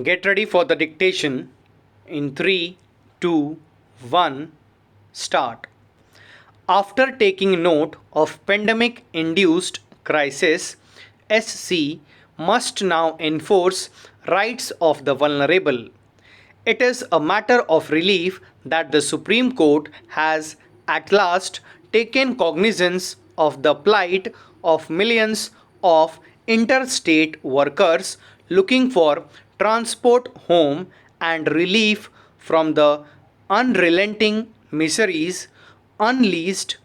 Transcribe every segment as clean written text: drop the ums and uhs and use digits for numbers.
Get ready for the dictation in 3, 2, 1, start. After taking note of pandemic induced crisis, SC must now enforce rights of the vulnerable. It is a matter of relief that the Supreme Court has at last taken cognizance of the plight of millions of interstate workers looking for transport home and relief from the unrelenting miseries unleashed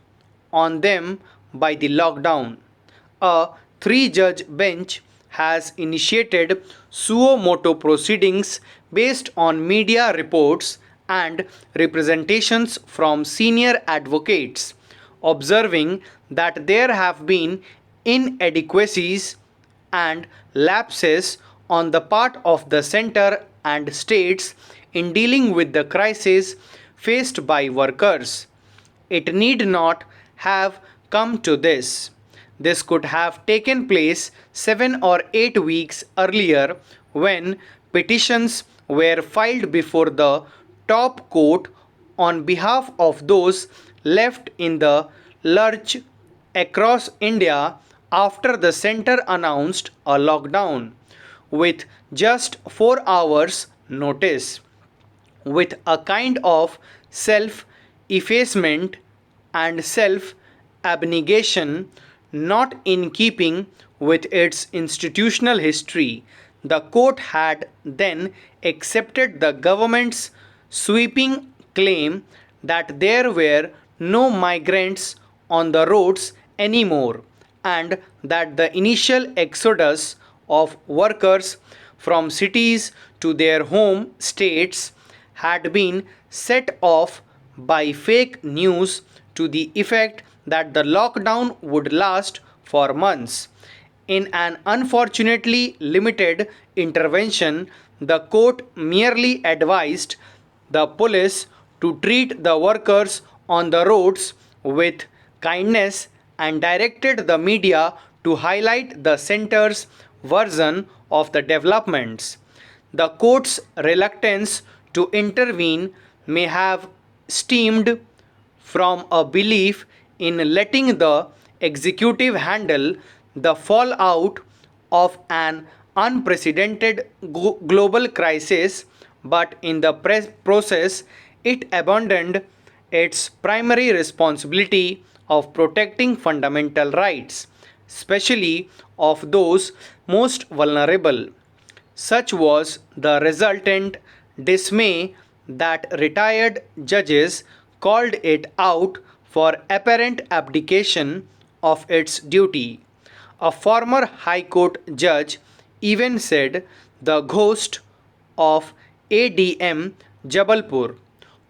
on them by the lockdown. A three-judge bench has initiated suo motu proceedings based on media reports and representations from senior advocates, observing that there have been inadequacies and lapses on the part of the center and states in dealing with the crisis faced by workers. It need not have come to this. This could have taken place 7 or 8 weeks earlier when petitions were filed before the top court on behalf of those left in the lurch across India after the center announced a lockdown with just 4 hours notice. With a kind of self effacement and self abnegation not in keeping with its institutional history, the court had then accepted the government's sweeping claim that there were no migrants on the roads anymore and that the initial exodus of workers from cities to their home states had been set off by fake news to the effect that the lockdown would last for months. In an unfortunately limited intervention, the court merely advised the police to treat the workers on the roads with kindness and directed the media to highlight the center's version of the developments. The court's reluctance to intervene may have stemmed from a belief in letting the executive handle the fallout of an unprecedented global crisis, but in the process, it abandoned its primary responsibility of protecting fundamental rights, especially of those most vulnerable. Such was the resultant dismay that retired judges called it out for apparent abdication of its duty. A former High Court judge even said the ghost of ADM Jabalpur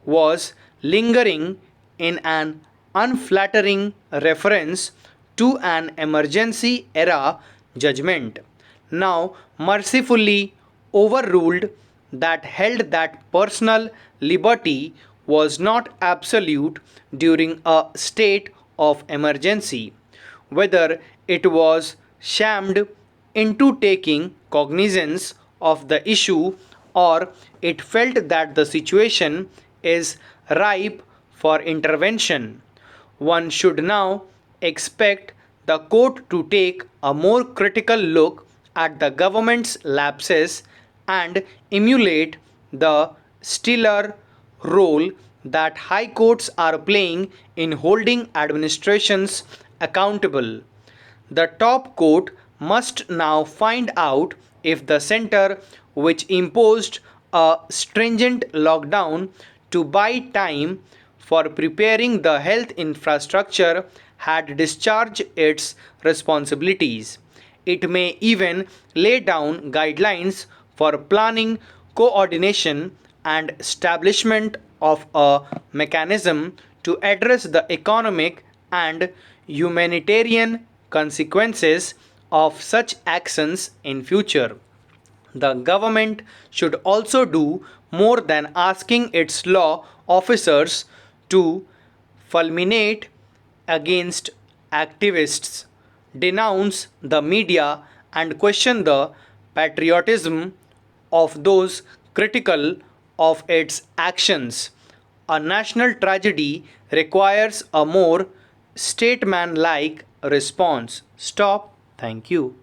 was lingering in an unflattering reference to an emergency era judgment, now mercifully overruled, that held that personal liberty was not absolute during a state of emergency, whether it was shammed into taking cognizance of the issue or it felt that the situation is ripe for intervention. One should now expect the court to take a more critical look at the government's lapses and emulate the stellar role that high courts are playing in holding administrations accountable. The top court must now find out if the center, which imposed a stringent lockdown to buy time for preparing the health infrastructure, had discharged its responsibilities. It may even lay down guidelines for planning, coordination, and establishment of a mechanism to address the economic and humanitarian consequences of such actions in future. The government should also do more than asking its law officers to fulminate against activists, denounce the media, and question the patriotism of those critical of its actions. A national tragedy requires a more statesman-like response. Stop. Thank you.